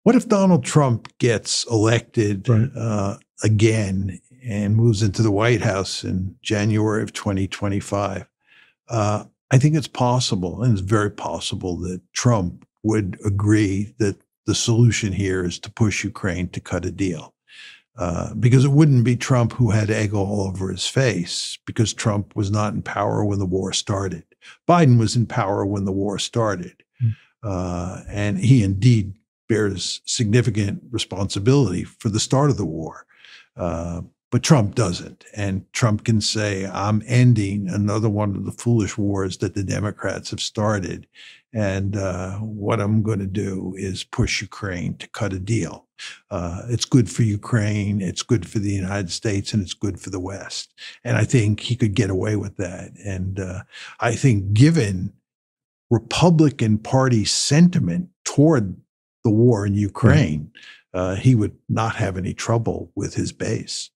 What if Donald Trump gets elected again and moves into the White House in January of 2025? I think it's possible, and it's very possible, that Trump would agree that the solution here is to push Ukraine to cut a deal. Because it wouldn't be Trump who had egg all over his face, because Trump was not in power when the war started. Biden was in power when the war started. And he indeed bears significant responsibility for the start of the war. But Trump doesn't. And Trump can say, I'm ending another one of the foolish wars that the Democrats have started. And what I'm going to do is push Ukraine to cut a deal. It's good for Ukraine, it's good for the United States, and it's good for the West. And I think he could get away with that. And I think given Republican Party sentiment toward the war in Ukraine, he would not have any trouble with his base.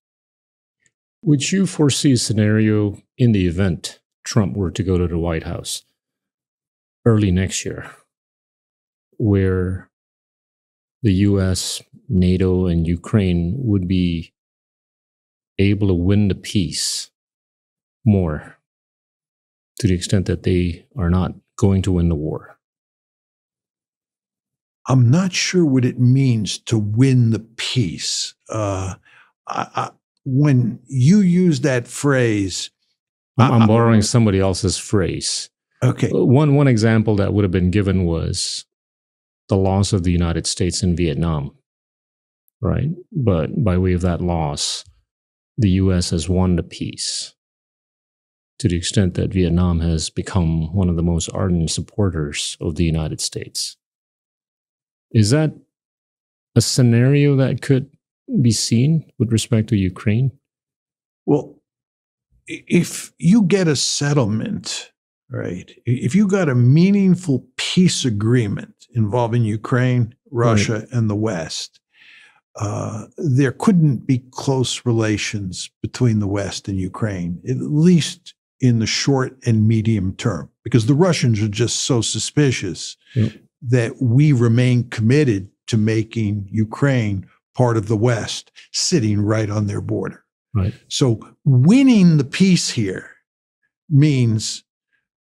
Would you foresee a scenario in the event Trump were to go to the White House early next year where the U.S., NATO, and Ukraine would be able to win the peace more to the extent that they are not going to win the war? I'm not sure what it means to win the peace. When you use that phrase, I'm borrowing somebody else's phrase. Okay. One example that would have been given was the loss of the United States in Vietnam, right? But by way of that loss, the U.S. has won the peace to the extent that Vietnam has become one of the most ardent supporters of the United States. Is that a scenario that could be seen with respect to Ukraine? Well, if you get a settlement, right, if you got a meaningful peace agreement involving Ukraine, Russia, and the West, there couldn't be close relations between the West and Ukraine, at least in the short and medium term, because the Russians are just so suspicious that we remain committed to making Ukraine part of the West, sitting right on their border. Right. So winning the peace here means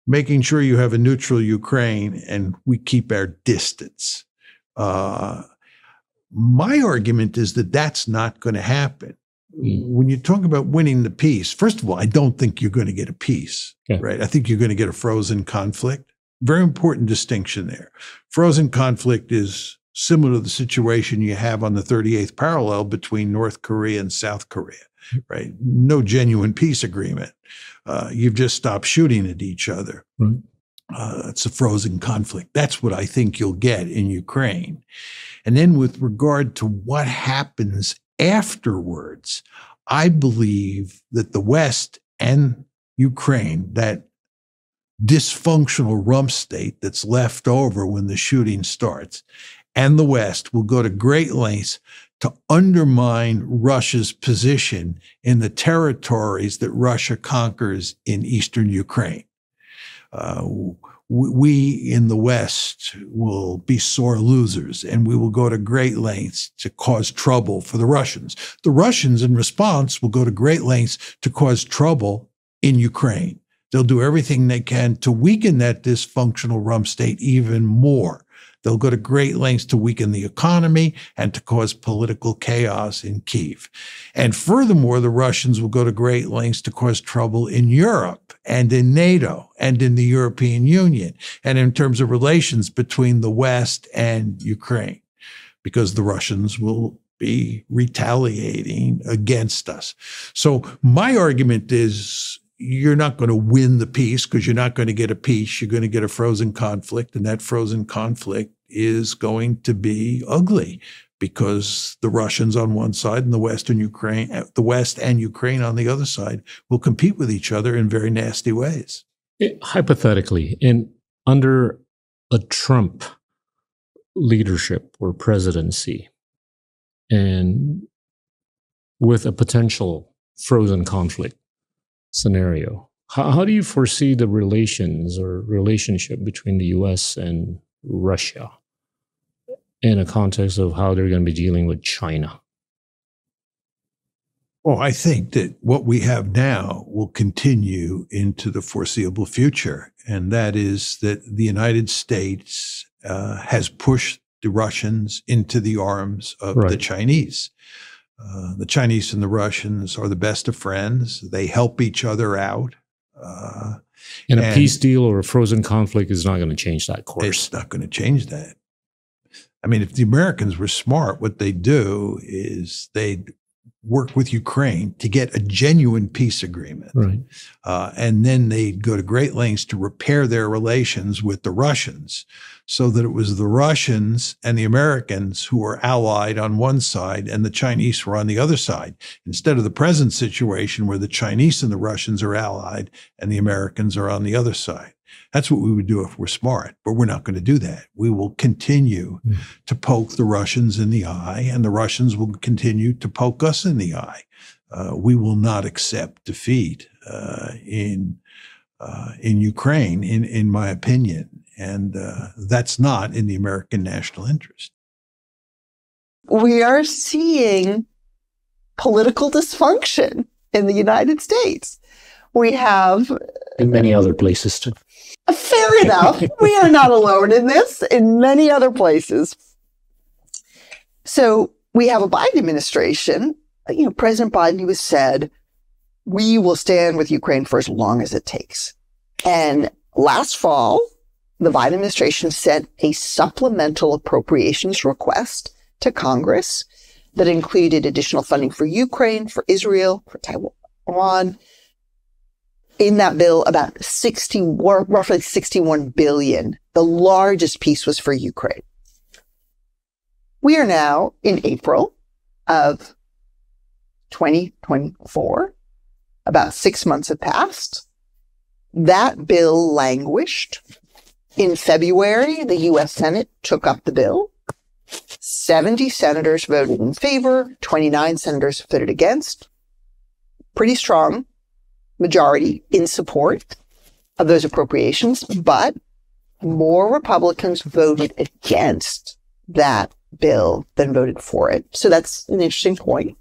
making sure you have a neutral Ukraine and we keep our distance. My argument is that that's not going to happen. When you talk about winning the peace, first of all, I don't think you're going to get a peace, right? I think you're going to get a frozen conflict. Very important distinction there. Frozen conflict is similar to the situation you have on the 38th parallel between North Korea and South Korea, right? No genuine peace agreement. You've just stopped shooting at each other. Right. It's a frozen conflict. That's what I think you'll get in Ukraine. And then with regard to what happens afterwards, I believe that the West and Ukraine, that dysfunctional rump state that's left over when the shooting starts, and the West will go to great lengths to undermine Russia's position in the territories that Russia conquers in eastern Ukraine. We in the West will be sore losers, and we will go to great lengths to cause trouble for the Russians. The Russians, in response, will go to great lengths to cause trouble in Ukraine. They'll do everything they can to weaken that dysfunctional rump state even more. They'll go to great lengths to weaken the economy and to cause political chaos in Kyiv. And furthermore, the Russians will go to great lengths to cause trouble in Europe and in NATO and in the European Union and in terms of relations between the West and Ukraine, because the Russians will be retaliating against us. So my argument is, you're not going to win the peace because you're not going to get a peace. You're going to get a frozen conflict, and that frozen conflict is going to be ugly because the Russians on one side and the West and Ukraine on the other side will compete with each other in very nasty ways. Hypothetically, under a Trump leadership or presidency, and with a potential frozen conflict scenario, how do you foresee the relations or relationship between the U.S. and Russia in a context of how they're going to be dealing with China? Well, I think that what we have now will continue into the foreseeable future, and that is that the United States has pushed the Russians into the arms of the Chinese. The Chinese and the Russians are the best of friends. They help each other out. And a peace deal or a frozen conflict is not going to change that course. It's not going to change that. I mean, if the Americans were smart, what they'd do is they'd work with Ukraine to get a genuine peace agreement. Right. And then they'd go to great lengths to repair their relations with the Russians so that it was the Russians and the Americans who were allied on one side and the Chinese were on the other side, instead of the present situation where the Chinese and the Russians are allied and the Americans are on the other side. That's what we would do if we're smart, but we're not going to do that. We will continue to poke the Russians in the eye, and the Russians will continue to poke us in the eye. We will not accept defeat in Ukraine, in my opinion, and that's not in the American national interest. We are seeing political dysfunction in the United States. We have in many other places too. Fair enough. We are not alone in this, in many other places. So we have a Biden administration, President Biden, who has said, we will stand with Ukraine for as long as it takes. And last fall, the Biden administration sent a supplemental appropriations request to Congress that included additional funding for Ukraine, for Israel, for Taiwan. In that bill, about roughly $61 billion. The largest piece was for Ukraine. We are now in April of 2024. About 6 months have passed. That bill languished. In February, the U.S. Senate took up the bill. 70 senators voted in favor, 29 senators voted against. Pretty strong majority in support of those appropriations, but more Republicans voted against that bill than voted for it. So that's an interesting point.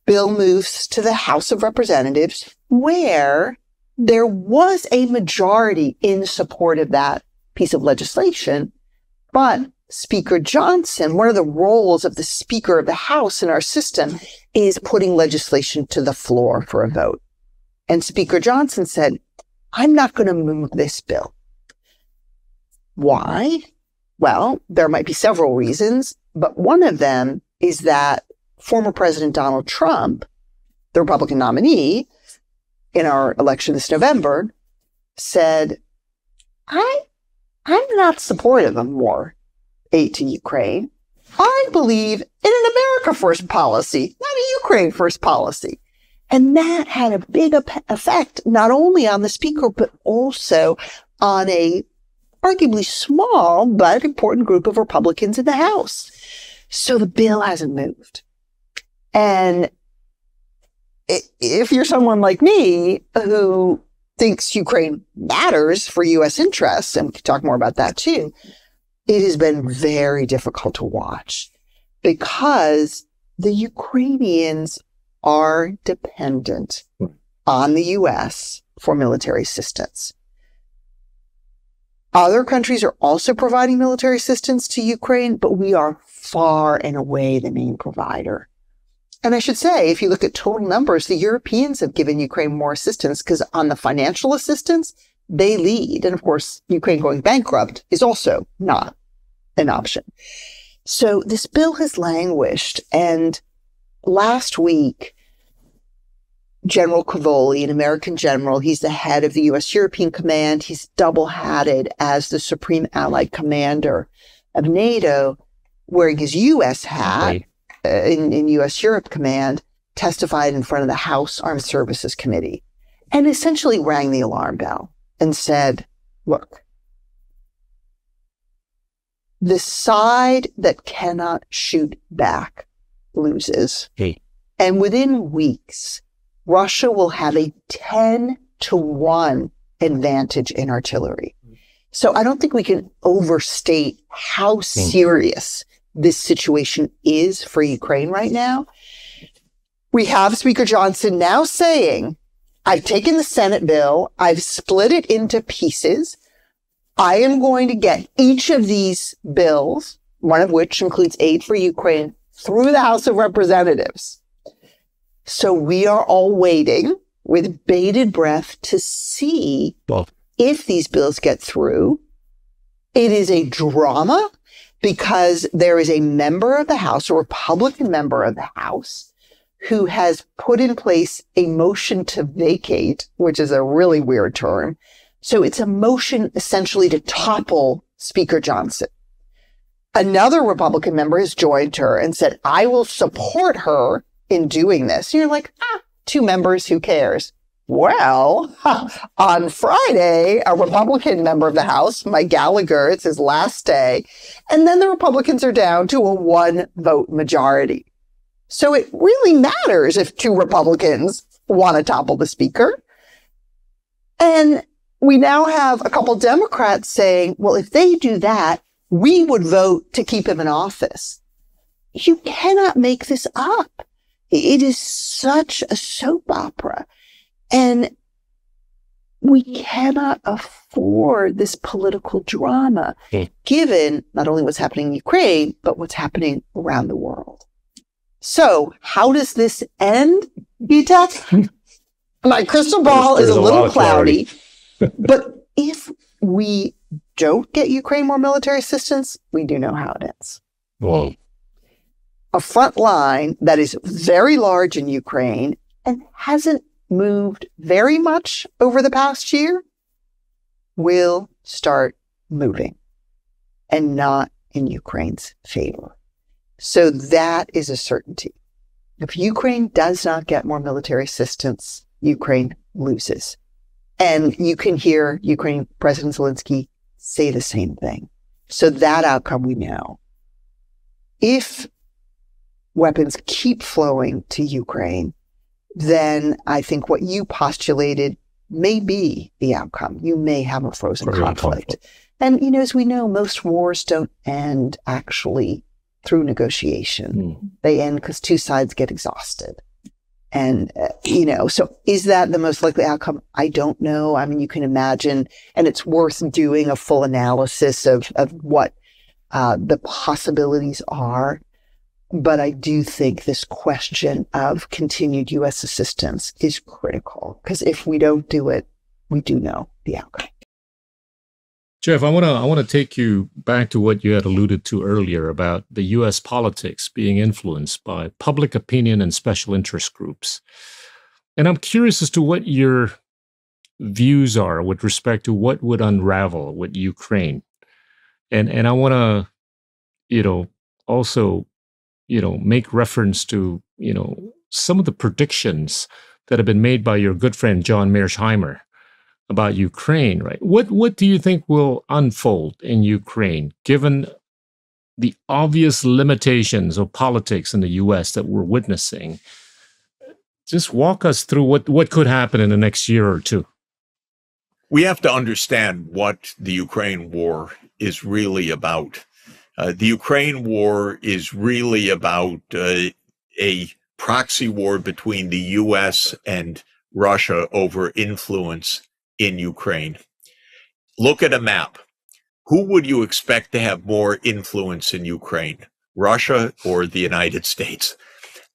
Bill moves to the House of Representatives, where there was a majority in support of that piece of legislation, but Speaker Johnson, one of the roles of the Speaker of the House in our system is putting legislation to the floor for a vote. And Speaker Johnson said, I'm not going to move this bill. Why? Well, there might be several reasons, but one of them is that former President Donald Trump, the Republican nominee in our election this November, said, I'm not supportive of more aid to Ukraine. I believe in an America First policy, not a Ukraine First policy. And that had a big effect, not only on the speaker, but also on a arguably small but important group of Republicans in the House. So the bill hasn't moved. And if you're someone like me who thinks Ukraine matters for U.S. interests, and we can talk more about that too, it has been very difficult to watch because the Ukrainians are dependent on the U.S. for military assistance. Other countries are also providing military assistance to Ukraine, but we are far and away the main provider. And I should say, if you look at total numbers, the Europeans have given Ukraine more assistance because on the financial assistance, they lead. And of course, Ukraine going bankrupt is also not an option. So this bill has languished, and last week, General Cavoli, an American general, he's the head of the U.S. European Command. He's double-hatted as the Supreme Allied Commander of NATO, wearing his U.S. hat in U.S. Europe Command, testified in front of the House Armed Services Committee and essentially rang the alarm bell and said, look, the side that cannot shoot back loses. Hey. And within weeks, Russia will have a 10-1 advantage in artillery. So I don't think we can overstate how serious this situation is for Ukraine right now. We have Speaker Johnson now saying, I've taken the Senate bill, I've split it into pieces. I am going to get each of these bills, one of which includes aid for Ukraine, through the House of Representatives. So we are all waiting with bated breath to see if these bills get through. It is a drama because there is a member of the House, a Republican member of the House, who has put in place a motion to vacate, which is a really weird term. So it's a motion essentially to topple Speaker Johnson. Another Republican member has joined her and said, I will support her in doing this. And you're like, two members, who cares? Well, on Friday, a Republican member of the House, Mike Gallagher, it's his last day, and then the Republicans are down to a 1-vote majority. So it really matters if two Republicans want to topple the speaker. And we now have a couple Democrats saying, well, if they do that, we would vote to keep him in office. You cannot make this up. It is such a soap opera. And we cannot afford this political drama, given not only what's happening in Ukraine, but what's happening around the world. So how does this end, Gita? My crystal ball is a little cloudy, but if we don't get Ukraine more military assistance, we do know how it ends. Whoa. A front line that is very large in Ukraine and hasn't moved very much over the past year will start moving, and not in Ukraine's favor. So that is a certainty. If Ukraine does not get more military assistance, Ukraine loses. And you can hear Ukraine President Zelensky say the same thing. So that outcome we know. If weapons keep flowing to Ukraine, then I think what you postulated may be the outcome. You may have a frozen conflict. And, as we know, most wars don't end actually through negotiation. They end because two sides get exhausted. And, so is that the most likely outcome? I don't know. I mean, you can imagine, and it's worth doing a full analysis of what the possibilities are. But I do think this question of continued U.S. assistance is critical, because if we don't do it, we do know the outcome. Jeff, I want to take you back to what you had alluded to earlier about the U.S. politics being influenced by public opinion and special interest groups. And I'm curious as to what your views are with respect to what would unravel with Ukraine. And I want to, also, make reference to, some of the predictions that have been made by your good friend, John Mearsheimer, about Ukraine, right? What do you think will unfold in Ukraine, given the obvious limitations of politics in the U.S. that we're witnessing? Just walk us through what could happen in the next year or two. We have to understand what the Ukraine war is really about. The Ukraine war is really about a proxy war between the U.S. and Russia over influence in Ukraine. Look at a map. Who would you expect to have more influence in Ukraine, Russia or the United States?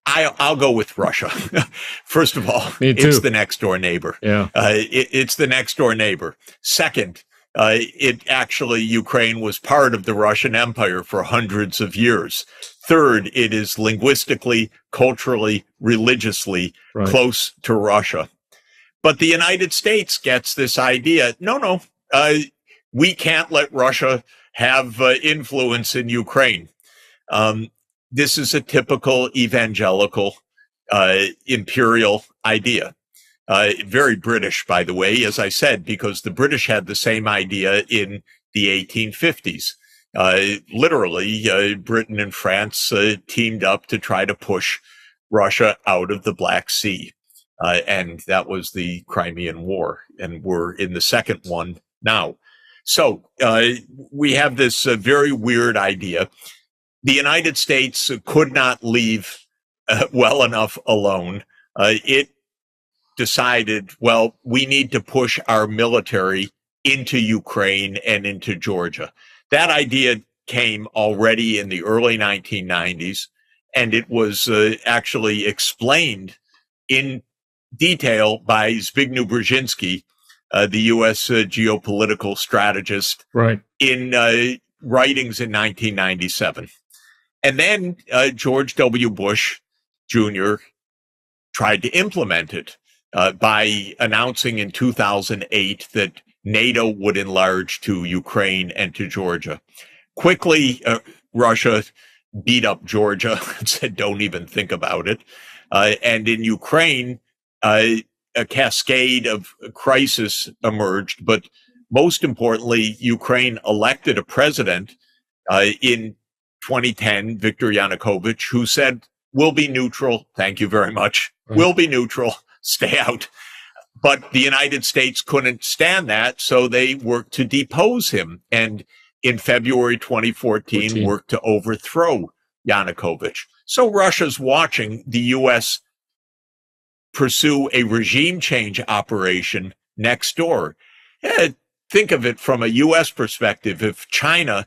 I'll go with Russia. First of all, it's the next door neighbor. Yeah. It's the next door neighbor. Second, Ukraine was part of the Russian Empire for hundreds of years. Third, it is linguistically, culturally, religiously close to Russia. But the United States gets this idea, no, we can't let Russia have influence in Ukraine. This is a typical evangelical imperial idea. Very British, by the way, as I said, because the British had the same idea in the 1850s. Literally, Britain and France teamed up to try to push Russia out of the Black Sea. And that was the Crimean War. And we're in the second one now. So we have this very weird idea. The United States could not leave well enough alone. It decided, well, we need to push our military into Ukraine and into Georgia. That idea came already in the early 1990s, and it was actually explained in detail by Zbigniew Brzezinski, the U.S. Geopolitical strategist, right, in writings in 1997. And then George W. Bush Jr. tried to implement it by announcing in 2008 that NATO would enlarge to Ukraine and to Georgia. Quickly, Russia beat up Georgia and said, don't even think about it. And in Ukraine, a cascade of crisis emerged. But most importantly, Ukraine elected a president in 2010, Viktor Yanukovych, who said, we'll be neutral. Thank you very much. Right. We'll be neutral. Stay out. But the United States couldn't stand that, so they worked to depose him. And in February 2014, worked to overthrow Yanukovych. So Russia's watching the U.S. pursue a regime change operation next door. Think of it from a U.S. perspective. If China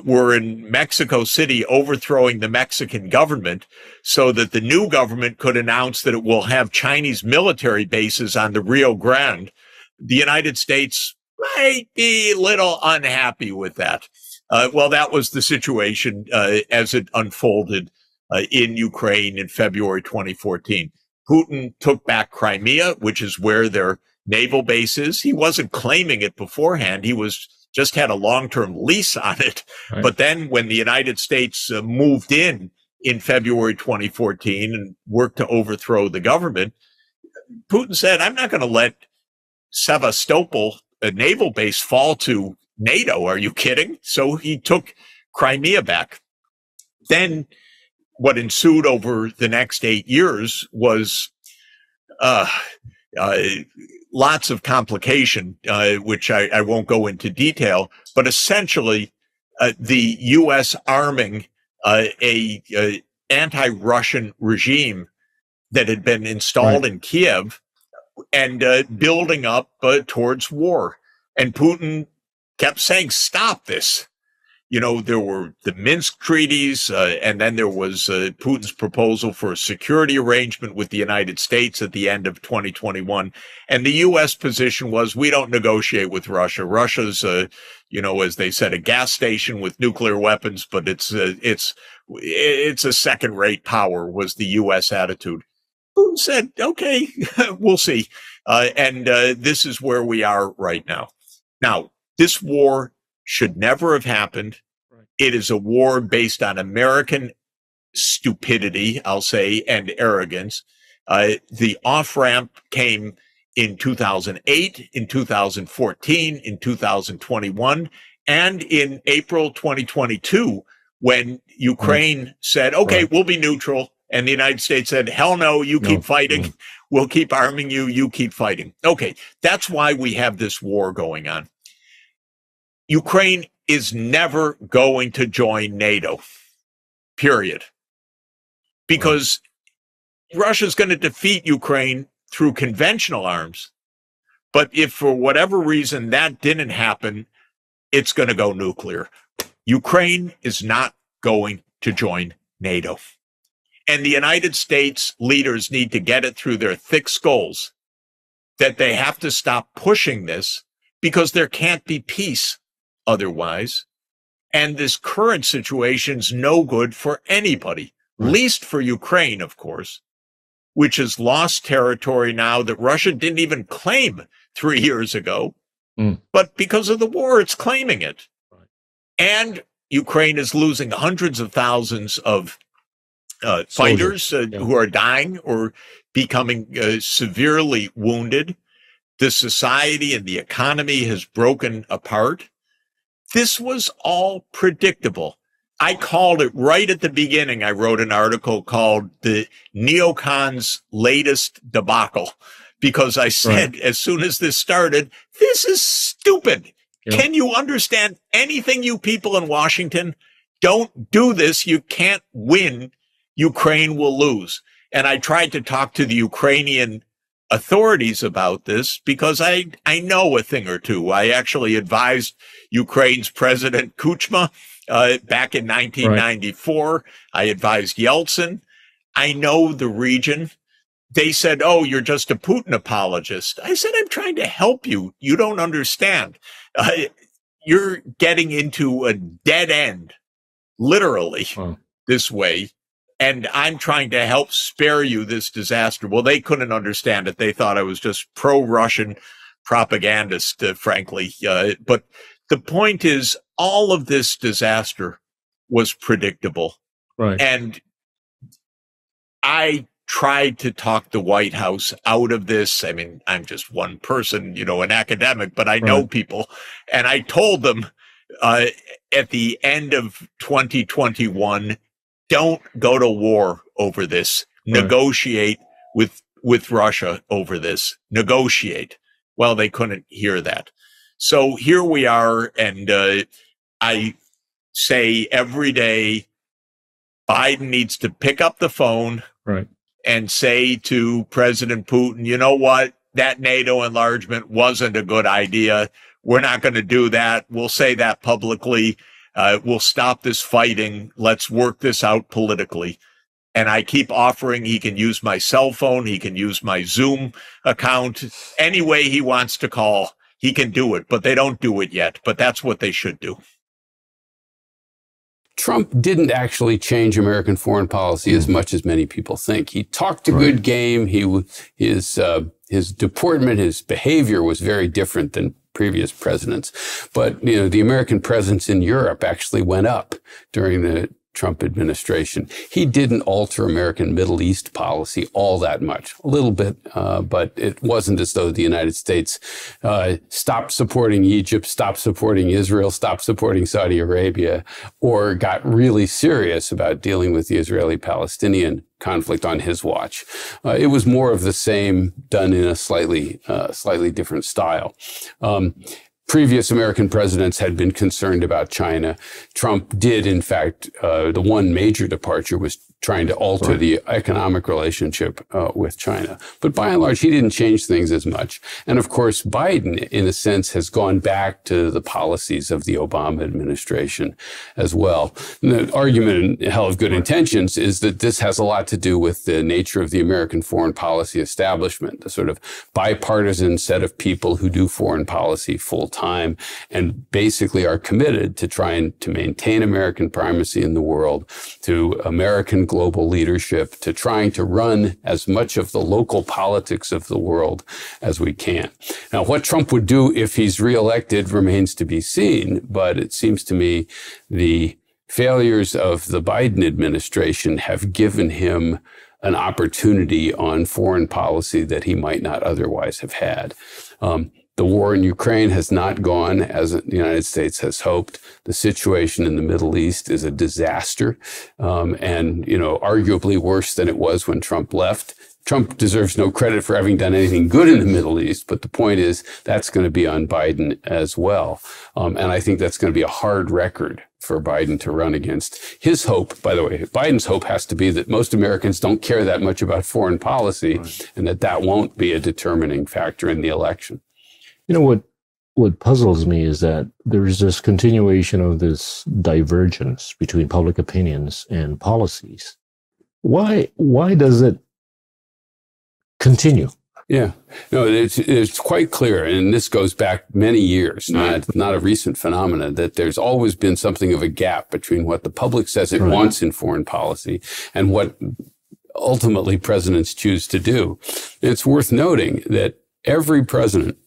were in Mexico City overthrowing the Mexican government so that the new government could announce that it will have Chinese military bases on the Rio Grande, the United States might be a little unhappy with that. Well, that was the situation as it unfolded in Ukraine in February 2014. Putin took back Crimea, which is where their naval base is. He wasn't claiming it beforehand. He was just had a long-term lease on it. Right. But then when the United States moved in February 2014 and worked to overthrow the government, Putin said, I'm not going to let Sevastopol, a naval base, fall to NATO. Are you kidding? So he took Crimea back. Then what ensued over the next 8 years was lots of complication, which I won't go into detail, but essentially the U.S. arming a anti-Russian regime that had been installed in Kiev and building up towards war. And Putin kept saying, stop this. You know, there were the Minsk treaties, and then there was Putin's proposal for a security arrangement with the United States at the end of 2021. And the U.S. position was, we don't negotiate with Russia. Russia's, you know, as they said, a gas station with nuclear weapons, but it's a second-rate power, was the U.S. attitude. Putin said, okay, we'll see. And this is where we are right now. Now, this war should never have happened. Right. It is a war based on American stupidity, I'll say, and arrogance. The off-ramp came in 2008, in 2014, in 2021, and in April 2022, when Ukraine said, okay, we'll be neutral. And the United States said, hell no, you keep fighting. We'll keep arming you. You keep fighting. Okay, that's why we have this war going on. Ukraine is never going to join NATO, period. Because Russia's going to defeat Ukraine through conventional arms. But if for whatever reason that didn't happen, it's going to go nuclear. Ukraine is not going to join NATO. And the United States leaders need to get it through their thick skulls that they have to stop pushing this, because there can't be peace otherwise. And this current situation's no good for anybody, least for Ukraine, of course, which has lost territory now that Russia didn't even claim 3 years ago. But because of the war, it's claiming it. And Ukraine is losing hundreds of thousands of fighters who are dying or becoming severely wounded. The society and the economy has broken apart. This was all predictable. I called it right at the beginning. I wrote an article called The Neocons' Latest Debacle, because I said, as soon as this started, this is stupid. Can you understand anything, you people in Washington? Don't do this. You can't win. Ukraine will lose. And I tried to talk to the Ukrainian authorities about this because I know a thing or two. I actually advised Ukraine's President Kuchma back in 1994. Right. I advised Yeltsin. I know the region. They said, oh, you're just a Putin apologist. I said, I'm trying to help you. You don't understand. You're getting into a dead end, literally, this way. And I'm trying to help spare you this disaster. Well, they couldn't understand it. They thought I was just pro-Russian propagandist, frankly. But the point is, all of this disaster was predictable. Right. And I tried to talk the White House out of this. I mean, I'm just one person, an academic, but I know people. And I told them at the end of 2021, don't go to war over this. Right. Negotiate with Russia over this. Negotiate. Well, they couldn't hear that. So here we are. And I say every day, Biden needs to pick up the phone. Right. And say to President Putin, you know what? That NATO enlargement wasn't a good idea. We're not going to do that. We'll say that publicly. We'll stop this fighting. Let's work this out politically. And I keep offering he can use my cell phone. He can use my Zoom account. Any way he wants to call, he can do it. But they don't do it yet. But that's what they should do. Trump didn't actually change American foreign policy as much as many people think. He talked a good game. His deportment, his behavior was very different than previous presidents. But, the American presence in Europe actually went up during the Trump administration. He didn't alter American Middle East policy all that much, a little bit, but it wasn't as though the United States stopped supporting Egypt, stopped supporting Israel, stopped supporting Saudi Arabia, or got really serious about dealing with the Israeli-Palestinian conflict on his watch. It was more of the same, done in a slightly different style. Previous American presidents had been concerned about China. Trump did, in fact, the one major departure was trying to alter the economic relationship with China. But by and large, he didn't change things as much. And of course, Biden, in a sense, has gone back to the policies of the Obama administration as well. And the argument, in hell of good intentions, is that this has a lot to do with the nature of the American foreign policy establishment, the sort of bipartisan set of people who do foreign policy full time and basically are committed to trying to maintain American primacy in the world, to American global leadership, to trying to run as much of the local politics of the world as we can. Now, what Trump would do if he's reelected remains to be seen, but it seems to me the failures of the Biden administration have given him an opportunity on foreign policy that he might not otherwise have had. The war in Ukraine has not gone as the United States has hoped. The situation in the Middle East is a disaster, and, arguably worse than it was when Trump left. Trump deserves no credit for having done anything good in the Middle East, but the point is that's going to be on Biden as well. And I think that's going to be a hard record for Biden to run against. His hope, by the way, Biden's hope has to be that most Americans don't care that much about foreign policy, and that won't be a determining factor in the election. What puzzles me is that there is this continuation of this divergence between public opinions and policies. Why does it continue? Yeah, no, it's quite clear, and this goes back many years, not a recent phenomenon, that there's always been something of a gap between what the public says it wants in foreign policy and what ultimately presidents choose to do. It's worth noting that every president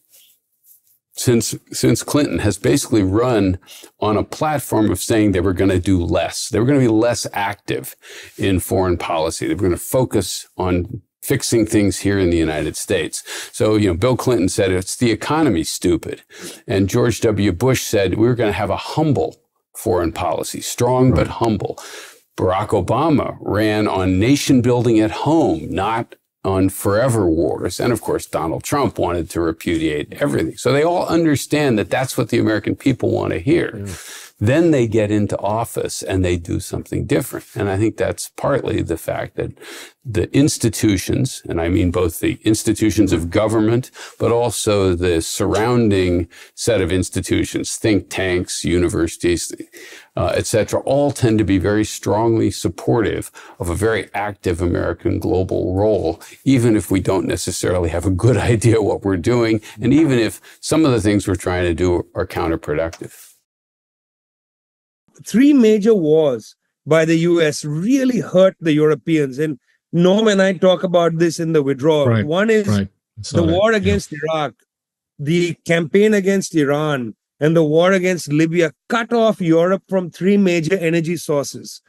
since Clinton has basically run on a platform of saying they were going to do less. They were going to be less active in foreign policy. They were going to focus on fixing things here in the United States. So, Bill Clinton said it's the economy, stupid. And George W. Bush said we were going to have a humble foreign policy, strong but humble. Barack Obama ran on nation building at home, not on forever wars. And of course, Donald Trump wanted to repudiate everything. So they all understand that that's what the American people want to hear. Yeah. Then they get into office and they do something different. And I think that's partly the fact that the institutions, and I mean both the institutions of government, but also the surrounding set of institutions, think tanks, universities, et cetera, all tend to be very strongly supportive of a very active American global role, even if we don't necessarily have a good idea what we're doing, and even if some of the things we're trying to do are counterproductive. 3 major wars by the US really hurt the Europeans. And Norm and I talk about this in the withdrawal. Right, one is the war against Iraq, the campaign against Iran, and the war against Libya cut off Europe from 3 major energy sources.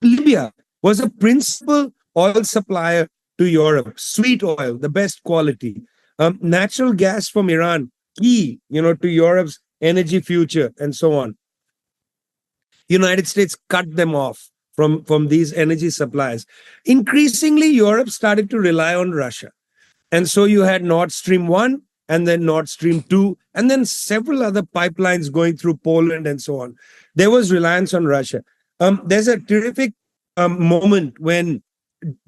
Libya was a principal oil supplier to Europe, sweet oil, the best quality. Natural gas from Iran, key, to Europe's energy future, and so on. United States cut them off from these energy supplies. Increasingly, Europe started to rely on Russia. And so you had Nord Stream 1 and then Nord Stream 2, and then several other pipelines going through Poland and so on. There was reliance on Russia. There's a terrific moment when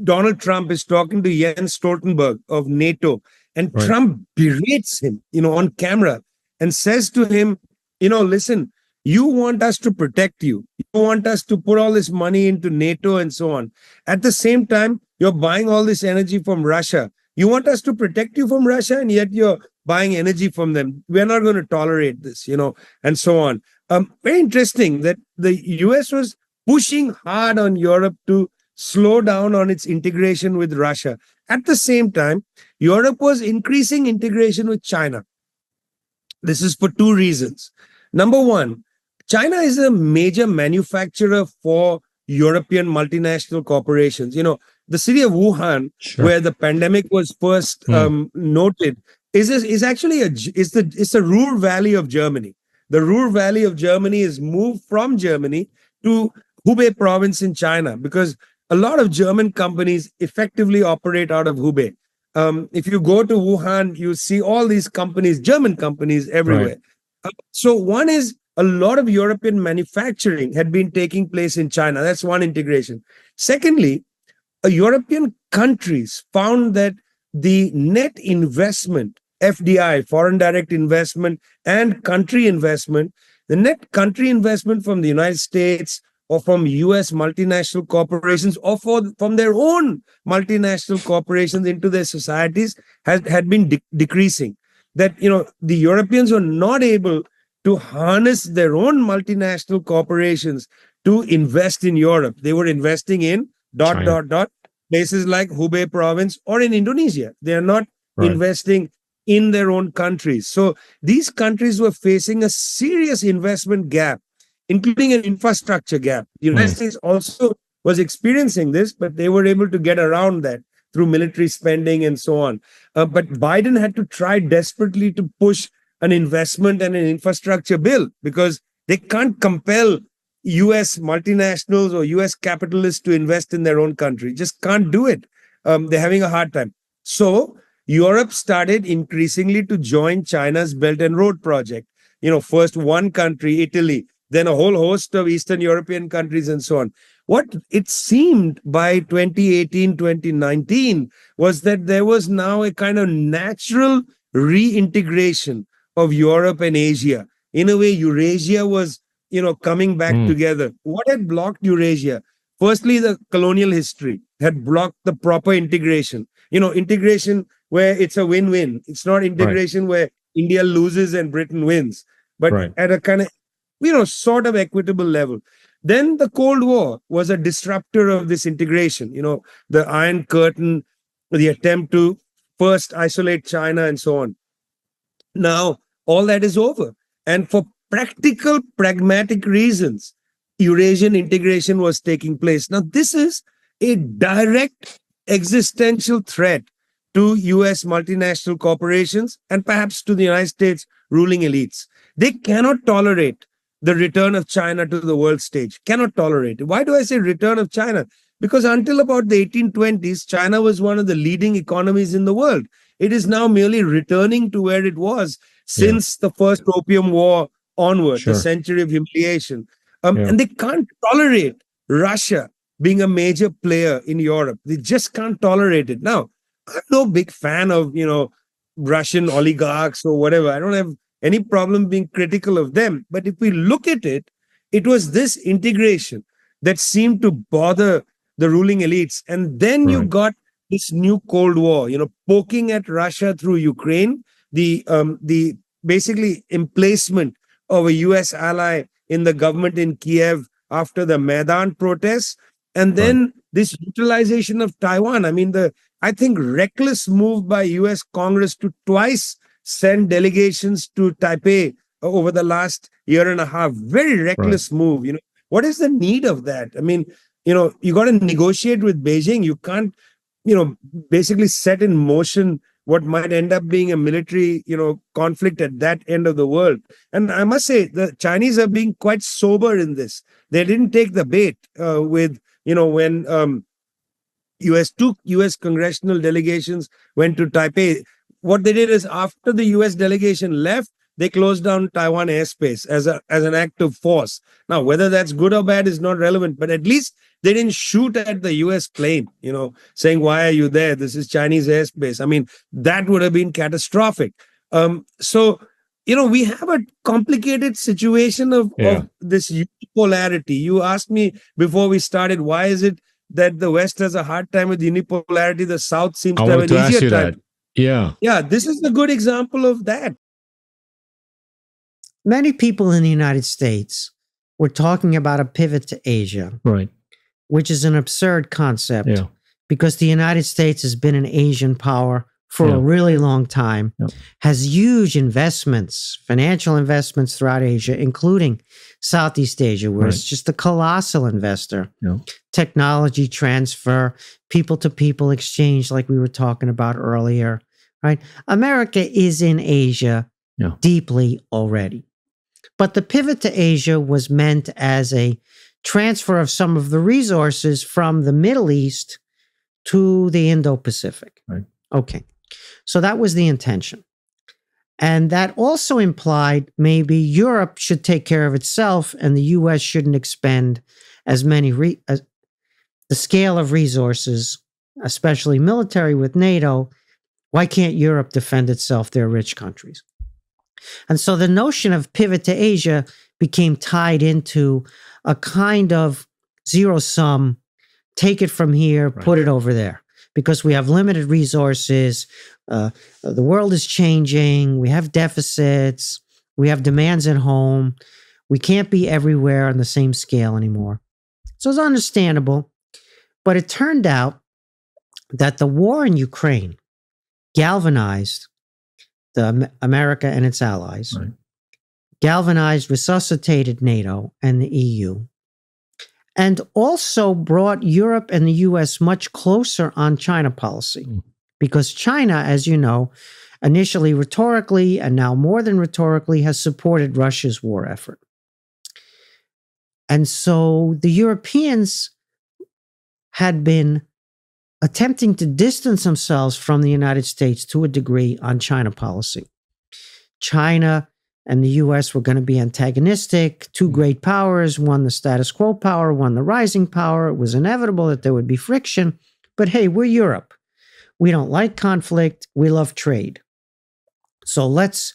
Donald Trump is talking to Jens Stoltenberg of NATO, and Trump berates him, on camera and says to him, listen, you want us to protect you. You want us to put all this money into NATO and so on. At the same time, you're buying all this energy from Russia. You want us to protect you from Russia, and yet you're buying energy from them. We're not going to tolerate this, and so on. Very interesting that the US was pushing hard on Europe to slow down on its integration with Russia. At the same time, Europe was increasing integration with China. This is for 2 reasons. Number one, China is a major manufacturer for European multinational corporations. The city of Wuhan, where the pandemic was first noted, is actually it's a Ruhr Valley of Germany. The Ruhr Valley of Germany is moved from Germany to Hubei province in China, because a lot of German companies effectively operate out of Hubei. If you go to Wuhan, you see all these companies, German companies everywhere. So one is, a lot of European manufacturing had been taking place in China. That's one integration. Secondly, European countries found that the net investment, FDI, foreign direct investment, and country investment, the net country investment from the United States or from US multinational corporations or from their own multinational corporations into their societies had been decreasing. That, the Europeans were not able to harness their own multinational corporations to invest in Europe. They were investing in ... places like Hubei province or in Indonesia. They are not investing in their own countries. So these countries were facing a serious investment gap, including an infrastructure gap. The United States also was experiencing this, but they were able to get around that through military spending and so on. But Biden had to try desperately to push an investment and an infrastructure bill, because they can't compel US multinationals or US capitalists to invest in their own country. Just can't do it. They're having a hard time. So Europe started increasingly to join China's Belt and Road project. First one country, Italy, then a whole host of Eastern European countries and so on. What it seemed by 2018, 2019 was that there was now a kind of natural reintegration of Europe and Asia. In a way, Eurasia was, coming back together. What had blocked Eurasia? Firstly, the colonial history had blocked the proper integration. Integration where it's a win-win. It's not integration where India loses and Britain wins, but at a kind of, sort of equitable level. Then the Cold War was a disruptor of this integration. The Iron Curtain, the attempt to first isolate China and so on. Now, all that is over. And for practical, pragmatic reasons, Eurasian integration was taking place. Now, this is a direct existential threat to US multinational corporations and perhaps to the United States ruling elites. They cannot tolerate the return of China to the world stage. Cannot tolerate it. Why do I say return of China? Because until about the 1820s, China was one of the leading economies in the world. It is now merely returning to where it was since the first Opium War onward, the century of humiliation. And they can't tolerate Russia being a major player in Europe. They just can't tolerate it. Now, I'm no big fan of, Russian oligarchs or whatever. I don't have any problem being critical of them. But if we look at it, it was this integration that seemed to bother the ruling elites. And then you got this new Cold War, poking at Russia through Ukraine, the basically emplacement of a US ally in the government in Kiev after the Maidan protests, and then this utilization of Taiwan. I mean, I think reckless move by US Congress to twice send delegations to Taipei over the last year and a half. Very reckless move. What is the need of that? I mean, you got to negotiate with Beijing. You can't, basically set in motion what might end up being a military, conflict at that end of the world. And I must say, the Chinese are being quite sober in this. They didn't take the bait with, when two U.S. congressional delegations went to Taipei. What they did is, after the U.S. delegation left, they closed down Taiwan airspace as an act of force. Now, whether that's good or bad is not relevant, but at least they didn't shoot at the U.S. plane, saying, why are you there? This is Chinese airspace. I mean, that would have been catastrophic. So, we have a complicated situation of this unipolarity. You asked me before we started, why is it that the West has a hard time with unipolarity? The South seems to have an easier time. Yeah, this is a good example of that. Many people in the United States were talking about a pivot to Asia, which is an absurd concept because the United States has been an Asian power for a really long time, has huge investments, financial investments throughout Asia, including Southeast Asia, where it's just a colossal investor. Technology transfer, people-to-people exchange, like we were talking about earlier, right? America is in Asia deeply already. But the pivot to Asia was meant as a transfer of some of the resources from the Middle East to the Indo-Pacific. Okay. So that was the intention. And that also implied maybe Europe should take care of itself and the U.S. shouldn't expend as many, the scale of resources, especially military with NATO. Why can't Europe defend itself? They're rich countries. And so the notion of pivot to Asia became tied into a kind of zero sum, take it from here, put it over there, because we have limited resources. The world is changing. We have deficits. We have demands at home. We can't be everywhere on the same scale anymore. So it's understandable. But it turned out that the war in Ukraine galvanized America and its allies, galvanized, resuscitated NATO and the EU, and also brought Europe and the US much closer on China policy. Because China, as you know, initially rhetorically and now more than rhetorically has supported Russia's war effort. And so the Europeans had been attempting to distance themselves from the United States to a degree on China policy. China and the US were going to be antagonistic, two great powers, one the status quo power, one the rising power. It was inevitable that there would be friction. But hey, we're Europe. We don't like conflict. We love trade. So let's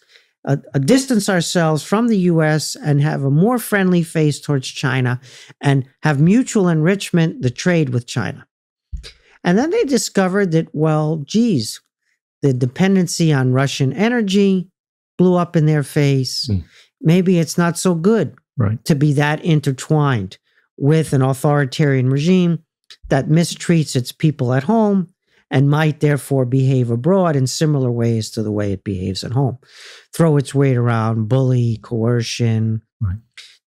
distance ourselves from the US and have a more friendly face towards China and have mutual enrichment, the trade with China. And then they discovered that, well, geez, the dependency on Russian energy blew up in their face. Maybe it's not so good to be that intertwined with an authoritarian regime that mistreats its people at home and might therefore behave abroad in similar ways to the way it behaves at home. Throw its weight around, bully, coercion,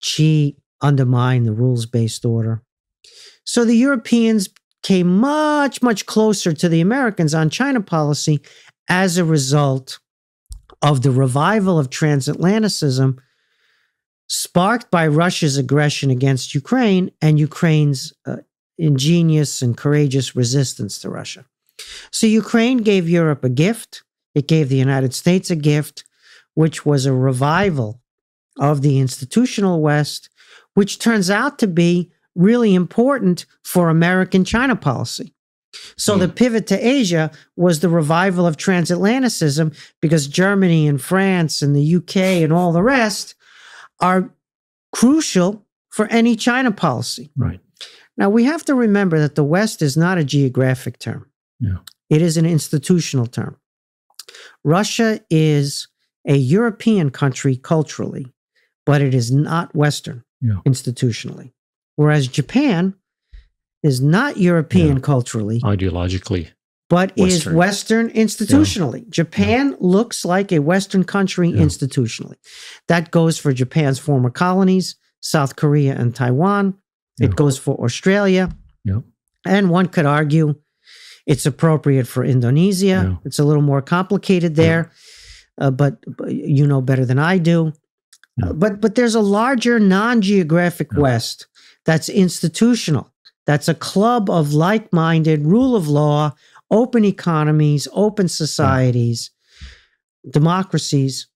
cheat, undermine the rules-based order. So the Europeans came much, much closer to the Americans on China policy as a result of the revival of transatlanticism sparked by Russia's aggression against Ukraine and Ukraine's ingenious and courageous resistance to Russia. So Ukraine gave Europe a gift. It gave the United States a gift, which was a revival of the institutional West, which turns out to be really important for American China policy. So the pivot to Asia was the revival of transatlanticism, because Germany and France and the UK and all the rest are crucial for any China policy. Right. Now, we have to remember that the West is not a geographic term. Yeah. It is an institutional term. Russia is a European country culturally, but it is not Western institutionally. Whereas Japan is not European culturally, ideologically, but is Western institutionally. Japan looks like a Western country institutionally. That goes for Japan's former colonies, South Korea and Taiwan. It goes for Australia. And one could argue it's appropriate for Indonesia. It's a little more complicated there, but you know better than I do. But there's a larger non-geographic West that's institutional. That's a club of like-minded, rule of law, open economies, open societies, democracies,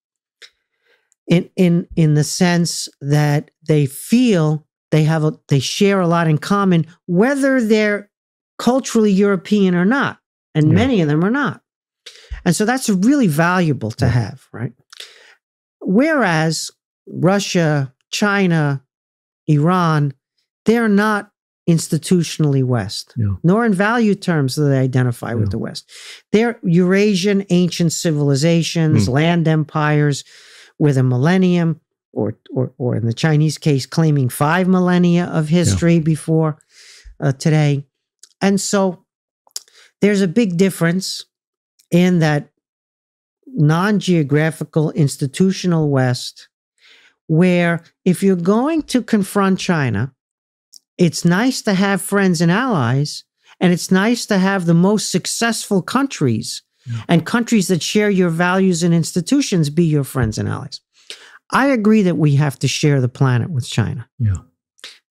in the sense that they feel they share a lot in common, whether they're culturally European or not, and many of them are not. And so that's really valuable to have, right? Whereas Russia, China, Iran, they're not institutionally West, nor in value terms do they identify with the West. They're Eurasian ancient civilizations, land empires with a millennium, or in the Chinese case, claiming 5 millennia of history before today. And so there's a big difference in that non-geographical institutional West, where if you're going to confront China, it's nice to have friends and allies, and it's nice to have the most successful countries and countries that share your values and institutions be your friends and allies. I agree that we have to share the planet with China.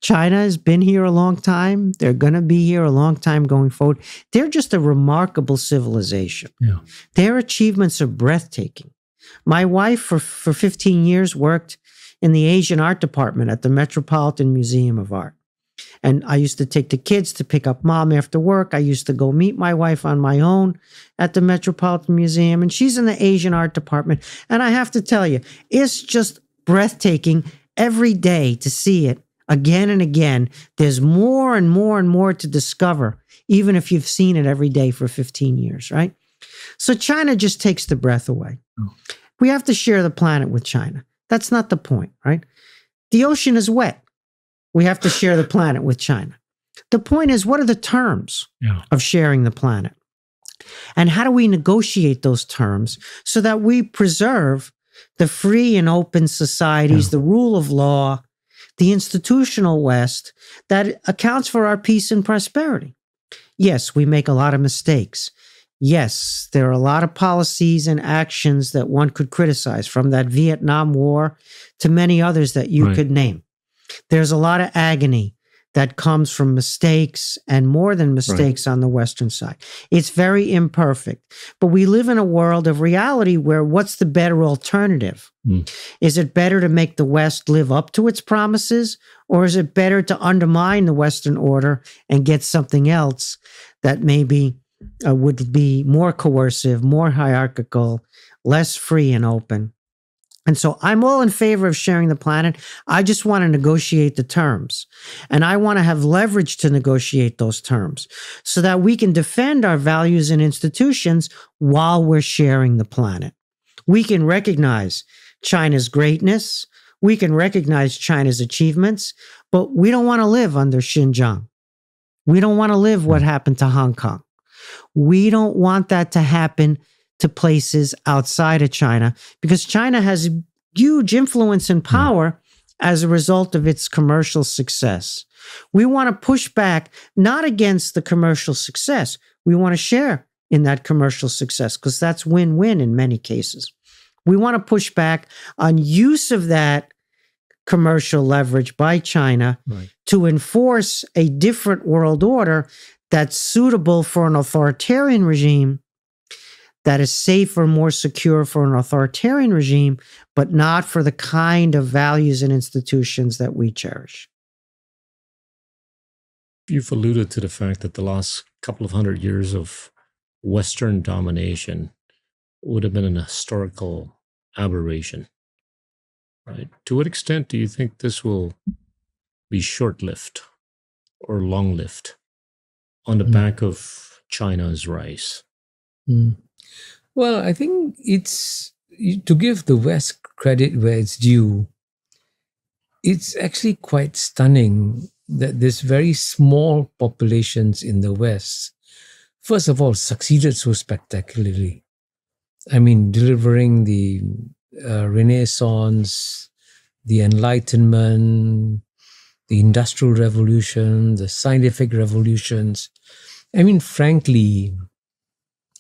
China has been here a long time. They're going to be here a long time going forward. They're just a remarkable civilization. Their achievements are breathtaking. My wife, for 15 years, worked in the Asian art department at the Metropolitan Museum of Art. And I used to take the kids to pick up mom after work. I used to go meet my wife on my own at the Metropolitan Museum. And she's in the Asian art department. And I have to tell you, it's just breathtaking every day to see it again and again. There's more and more and more to discover, even if you've seen it every day for 15 years, right? So China just takes the breath away. We have to share the planet with China. That's not the point, right? The ocean is wet. We have to share the planet with China. The point is, what are the terms of sharing the planet? And how do we negotiate those terms so that we preserve the free and open societies, the rule of law, the institutional West that accounts for our peace and prosperity? Yes, we make a lot of mistakes. Yes, there are a lot of policies and actions that one could criticize, from that Vietnam War to many others that you could name. There's a lot of agony that comes from mistakes, and more than mistakes on the Western side. It's very imperfect. But we live in a world of reality where what's the better alternative? Is it better to make the West live up to its promises, or is it better to undermine the Western order and get something else that maybe would be more coercive, more hierarchical, less free and open? And so I'm all in favor of sharing the planet. I just want to negotiate the terms. And I want to have leverage to negotiate those terms so that we can defend our values and institutions while we're sharing the planet. We can recognize China's greatness. We can recognize China's achievements, but we don't want to live under Xinjiang. We don't want to live what happened to Hong Kong. We don't want that to happen to places outside of China, because China has huge influence and power as a result of its commercial success. We want to push back, not against the commercial success. We want to share in that commercial success, because that's win-win in many cases. We want to push back on use of that commercial leverage by China to enforce a different world order that's suitable for an authoritarian regime, that is safer, more secure for an authoritarian regime, but not for the kind of values and institutions that we cherish. You've alluded to the fact that the last couple of 100 years of Western domination would have been an historical aberration, right? To what extent do you think this will be short-lived or long-lived on the back of China's rise? Well, I think it's, to give the West credit where it's due, it's actually quite stunning that this very small populations in the West, first of all, succeeded so spectacularly. I mean, delivering the Renaissance, the Enlightenment, the Industrial Revolution, the scientific revolutions. I mean, frankly,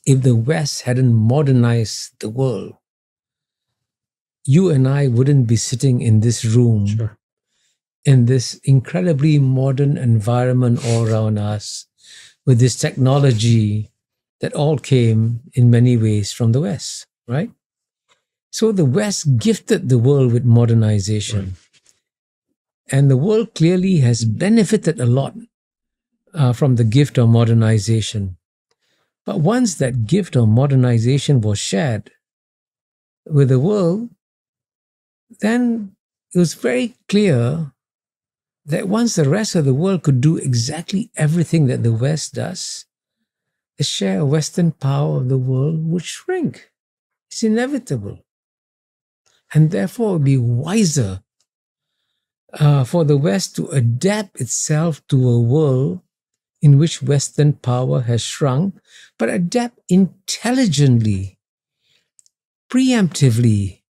if the West hadn't modernized the world, you and I wouldn't be sitting in this room, in this incredibly modern environment all around us, with this technology that all came in many ways from the West, right? So the West gifted the world with modernization. And the world clearly has benefited a lot from the gift of modernization. But once that gift of modernization was shared with the world, then it was very clear that once the rest of the world could do exactly everything that the West does, the share of Western power of the world would shrink. It's inevitable. And therefore, it would be wiser for the West to adapt itself to a world in which Western power has shrunk, but adapt intelligently, preemptively,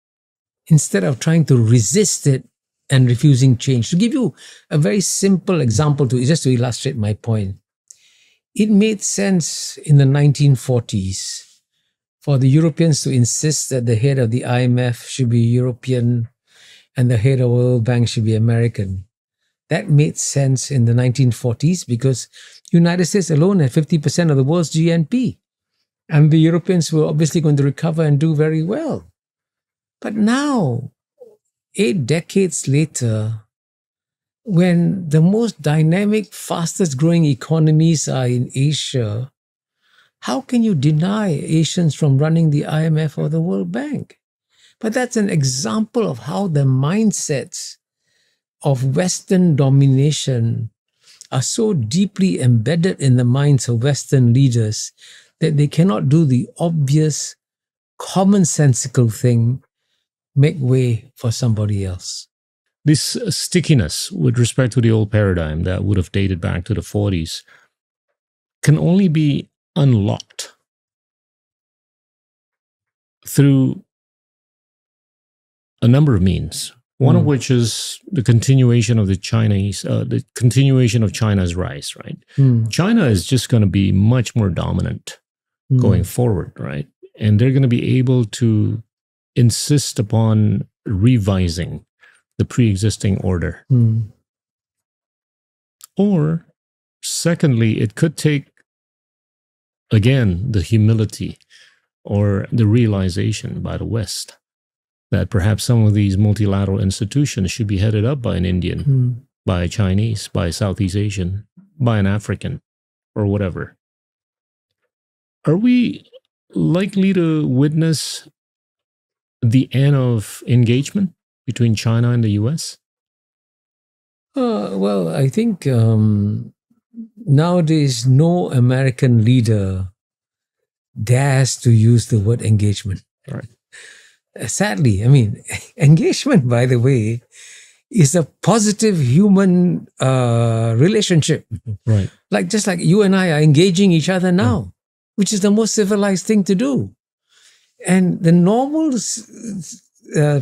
instead of trying to resist it and refusing change. To give you a very simple example, just to illustrate my point, it made sense in the 1940s for the Europeans to insist that the head of the IMF should be European and the head of the World Bank should be American. That made sense in the 1940s because the United States alone had 50% of the world's GNP. And the Europeans were obviously going to recover and do very well. But now, 8 decades later, when the most dynamic, fastest growing economies are in Asia, how can you deny Asians from running the IMF or the World Bank? But that's an example of how the mindsets of Western domination are so deeply embedded in the minds of Western leaders that they cannot do the obvious, commonsensical thing, make way for somebody else. This stickiness with respect to the old paradigm that would have dated back to the 40s can only be unlocked through a number of means. One of which is the continuation of of China's rise, right? China is just going to be much more dominant going forward, right? And they're going to be able to insist upon revising the pre-existing order. Or, secondly, it could take, again, the humility or the realization by the West that perhaps some of these multilateral institutions should be headed up by an Indian, by a Chinese, by a Southeast Asian, by an African, or whatever. Are we likely to witness the end of engagement between China and the US? Well, I think nowadays no American leader dares to use the word engagement. Right. Sadly, I mean, engagement, by the way, is a positive human relationship. Right. Just like you and I are engaging each other now, which is the most civilized thing to do. And the normal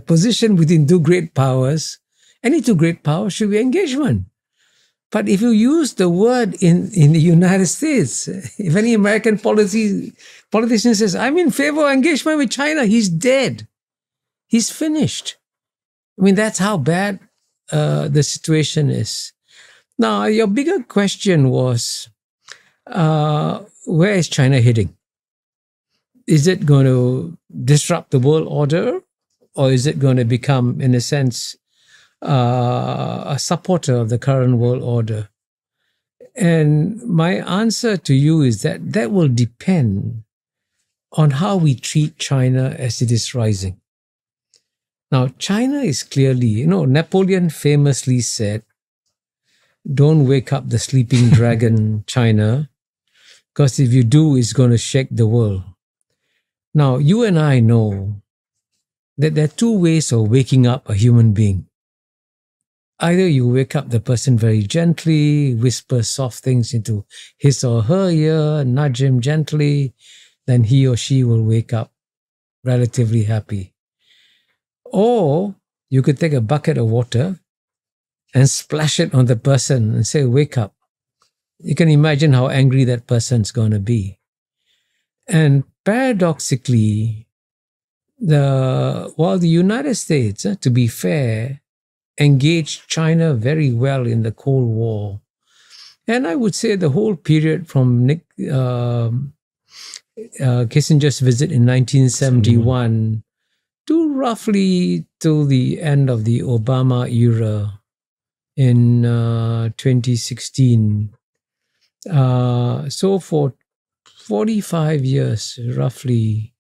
position within two great powers, any two great powers should be engagement. But if you use the word in the United States, if any American politician says, I'm in favor of engagement with China, he's dead. He's finished. I mean, that's how bad the situation is. Now, your bigger question was, where is China heading? Is it going to disrupt the world order, or is it going to become, in a sense, a supporter of the current world order? And my answer to you is that will depend on how we treat China as it is rising. Now, China is clearly, Napoleon famously said, don't wake up the sleeping dragon, China, because if you do, it's going to shake the world. Now, you and I know that there are two ways of waking up a human being. Either you wake up the person very gently, whisper soft things into his or her ear, nudge him gently, then he or she will wake up relatively happy. Or you could take a bucket of water and splash it on the person and say, wake up. You can imagine how angry that person's going to be. And paradoxically, while the United States, to be fair, engaged China very well in the Cold War, and I would say the whole period from Kissinger's visit in 1971 to roughly till the end of the Obama era in 2016. So for 45 years, roughly,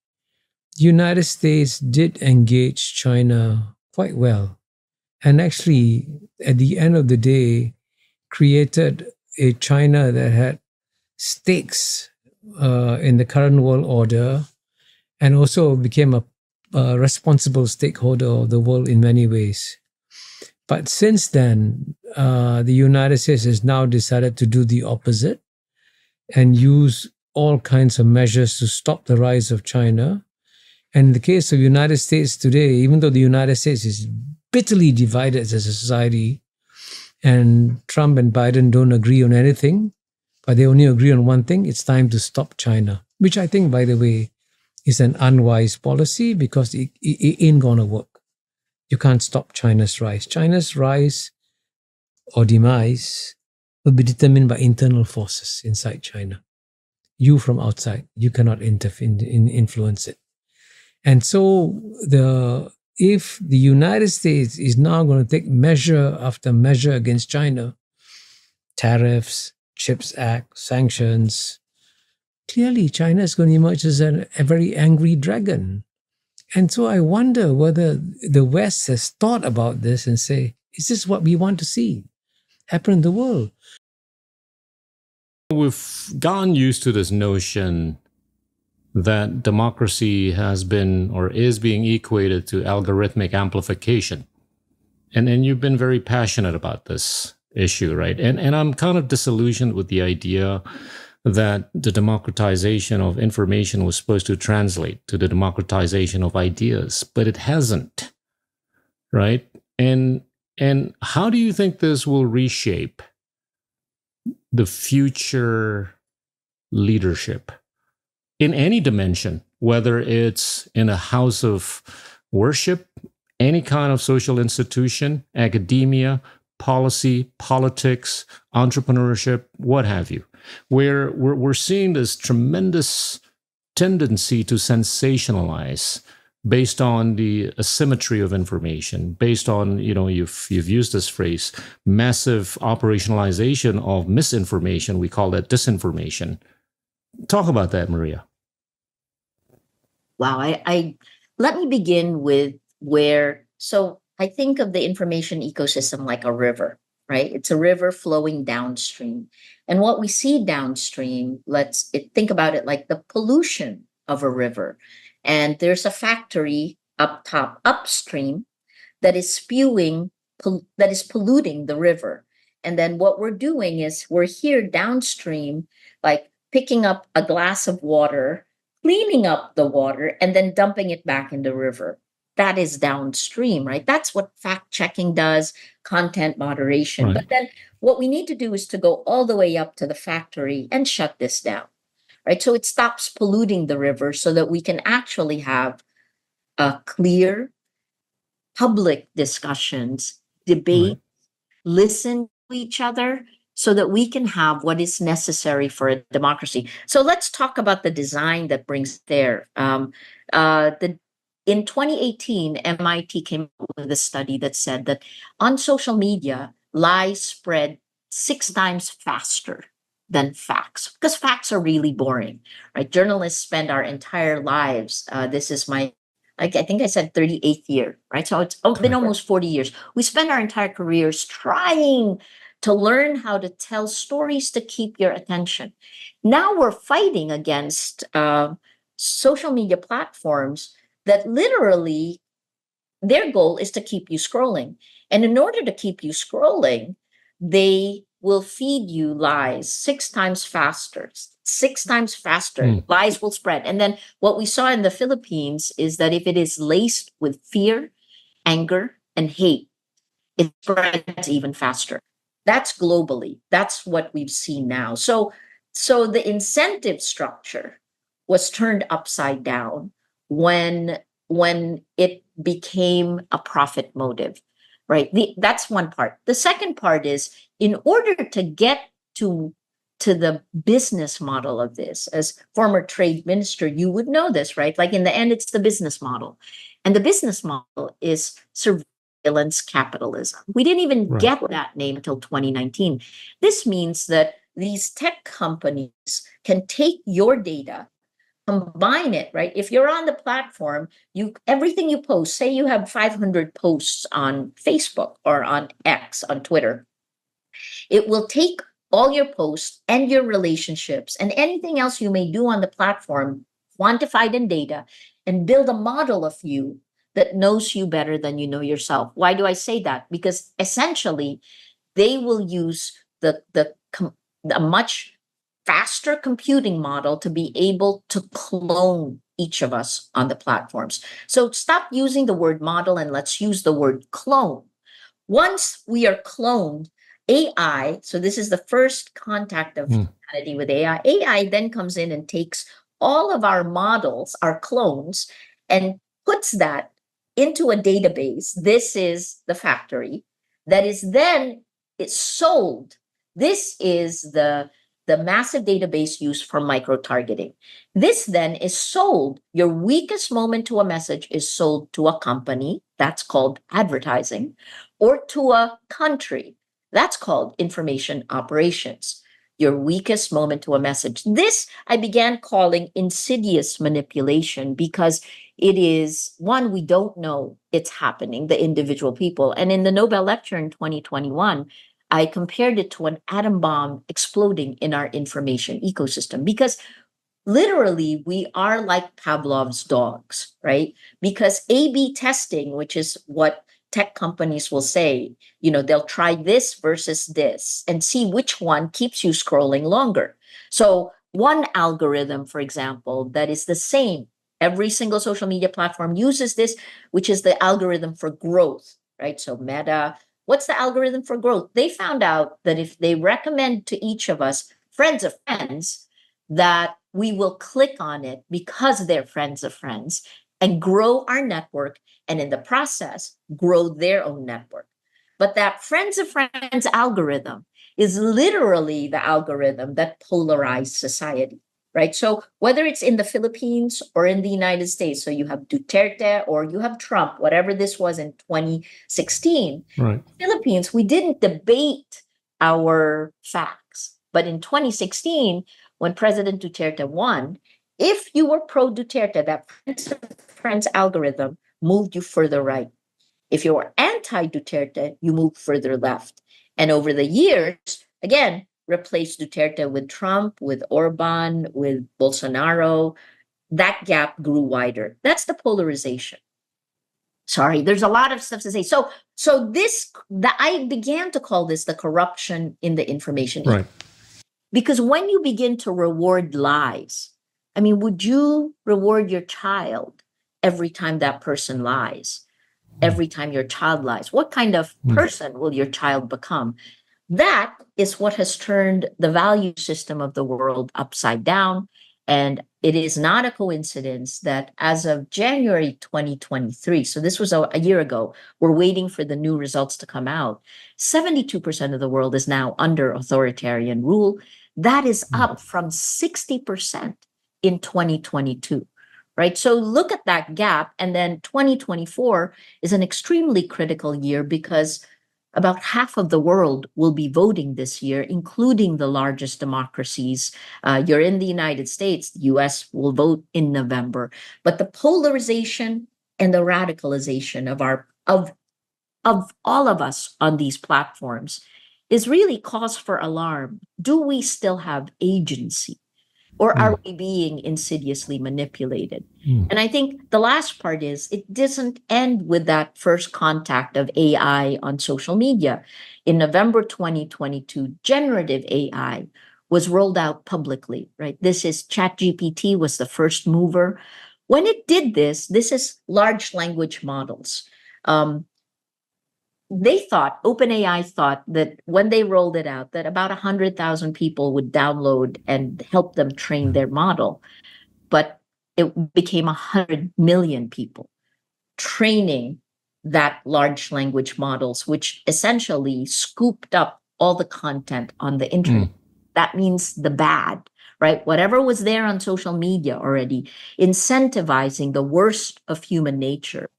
the United States did engage China quite well. And actually, at the end of the day, created a China that had stakes in the current world order, and also became a responsible stakeholder of the world in many ways. But since then, the United States has now decided to do the opposite and use all kinds of measures to stop the rise of China. And in the case of the United States today, even though the United States is bitterly divided as a society, and Trump and Biden don't agree on anything, but they only agree on one thing: it's time to stop China, which I think, by the way, is an unwise policy because it ain't going to work. You can't stop China's rise. China's rise or demise will be determined by internal forces inside China. You from outside, you cannot influence it. And so if the United States is now going to take measure after measure against China, tariffs, CHIPS Act, sanctions, clearly China is going to emerge as a very angry dragon. And so I wonder whether the West has thought about this and say, is this what we want to see happen in the world? We've gotten used to this notion that democracy has been or is being equated to algorithmic amplification. And you've been very passionate about this issue, right? And I'm kind of disillusioned with the idea that the democratization of information was supposed to translate to the democratization of ideas, but it hasn't, right? And how do you think this will reshape the future leadership in any dimension, whether it's in a house of worship, any kind of social institution, academia, policy, politics, entrepreneurship, what have you, where we're seeing this tremendous tendency to sensationalize based on the asymmetry of information, based on, you've used this phrase, massive operationalization of misinformation. We call that disinformation. Talk about that, Maria. Wow. I let me begin with so I think of the information ecosystem like a river, right? It's a river flowing downstream. And what we see downstream, think about it like the pollution of a river. And there's a factory up top, upstream, that is polluting the river. And then what we're doing is we're here downstream, like picking up a glass of water, cleaning up the water, and then dumping it back in the river. That is downstream, right? That's what fact checking does, content moderation. Right. But then what we need to do is to go all the way up to the factory and shut this down, right? So it stops polluting the river so that we can actually have clear public discussions debate, listen to each other, so that we can have what is necessary for a democracy. So let's talk about the design that brings there. In 2018, MIT came up with a study that said that on social media, lies spread 6 times faster than facts, because facts are really boring, right? Journalists spend our entire lives. This is I think I said 38th year, right? So it's been almost 40 years. We spend our entire careers trying to learn how to tell stories to keep your attention. Now we're fighting against social media platforms that literally their goal is to keep you scrolling. And in order to keep you scrolling, they will feed you lies 6 times faster. 6 times faster, lies will spread. And then what we saw in the Philippines is that if it is laced with fear, anger, and hate, it spreads even faster. That's globally. That's what we've seen now. So the incentive structure was turned upside down when it became a profit motive, right? That's one part. The second part is, in order to get to the business model of this, as former trade minister, you would know this, right? Like, in the end, it's the business model. And the business model is surveillance capitalism. We didn't even get that name until 2019. This means that these tech companies can take your data, combine it, right? If you're on the platform, everything you post, say you have 500 posts on Facebook or on X, on Twitter, it will take all your posts and your relationships and anything else you may do on the platform, quantified in data, and build a model of you that knows you better than you know yourself. Why do I say that? Because essentially, they will use a much faster computing model to be able to clone each of us on the platforms. So stop using the word model and let's use the word clone. Once we are cloned, AI, so this is the first contact of humanity with AI. AI then comes in and takes all of our models, our clones, and puts that into a database. This is the factory that is then it's sold. This is the massive database used for micro-targeting. This then is sold. Your weakest moment to a message is sold to a company. That's called advertising, or to a country. That's called information operations. Your weakest moment to a message. This I began calling insidious manipulation because it is, one, we don't know it's happening, the individual people. And in the Nobel lecture in 2021, I compared it to an atom bomb exploding in our information ecosystem, because literally we are like Pavlov's dogs, right? Because A/B testing, which is what tech companies will say, they'll try this versus this and see which one keeps you scrolling longer. So one algorithm, for example, that is the same, every single social media platform uses this, which is the algorithm for growth, right? So Meta, what's the algorithm for growth? They found out that if they recommend to each of us friends of friends, that we will click on it because they're friends of friends and grow our network, and in the process, grow their own network. But that friends of friends algorithm is literally the algorithm that polarized society, right? So whether it's in the Philippines or in the United States, so you have Duterte or you have Trump, whatever this was in 2016, right. Philippines, we didn't debate our facts. But in 2016, when President Duterte won, if you were pro-Duterte, that friends of friends algorithm moved you further right. If you were anti-Duterte, you moved further left. And over the years, again, replaced Duterte with Trump, with Orban, with Bolsonaro. That gap grew wider. That's the polarization. Sorry, there's a lot of stuff to say. So I began to call this the corruption in the information. Right. Because when you begin to reward lies, I mean, would you reward your child every time that person lies? Every time your child lies? What kind of person will your child become? That is what has turned the value system of the world upside down. And it is not a coincidence that as of January 2023, so this was a year ago, we're waiting for the new results to come out. 72% of the world is now under authoritarian rule. That is up from 60% in 2022, right? So look at that gap. And then 2024 is an extremely critical year because about half of the world will be voting this year, including the largest democracies. You're in the United States, the US will vote in November. But the polarization and the radicalization of all of us on these platforms is really cause for alarm. Do we still have agency? Or are we being insidiously manipulated? And I think the last part is it doesn't end with that first contact of AI on social media. In November 2022, generative AI was rolled out publicly, right? This is ChatGPT was the first mover. When it did this is large language models. OpenAI thought that when they rolled it out, that about 100,000 people would download and help them train their model. But it became 100 million people training that large language models, which essentially scooped up all the content on the internet. That means the bad, right? Whatever was there on social media already, incentivizing the worst of human nature,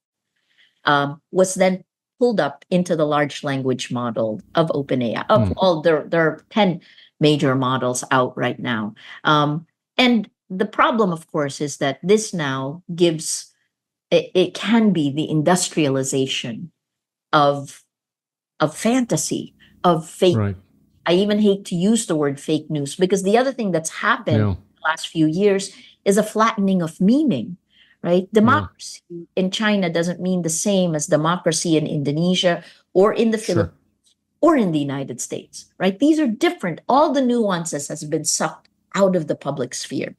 was then pulled up into the large language model of OpenAI. There are 10 major models out right now. And the problem, of course, is that this now gives, it can be the industrialization of fantasy, of fake. Right. I even hate to use the word fake news, because the other thing that's happened in the last few years is a flattening of meaning. Right? Democracy in China doesn't mean the same as democracy in Indonesia or in the Philippines or in the United States, right? These are different. All the nuances has been sucked out of the public sphere.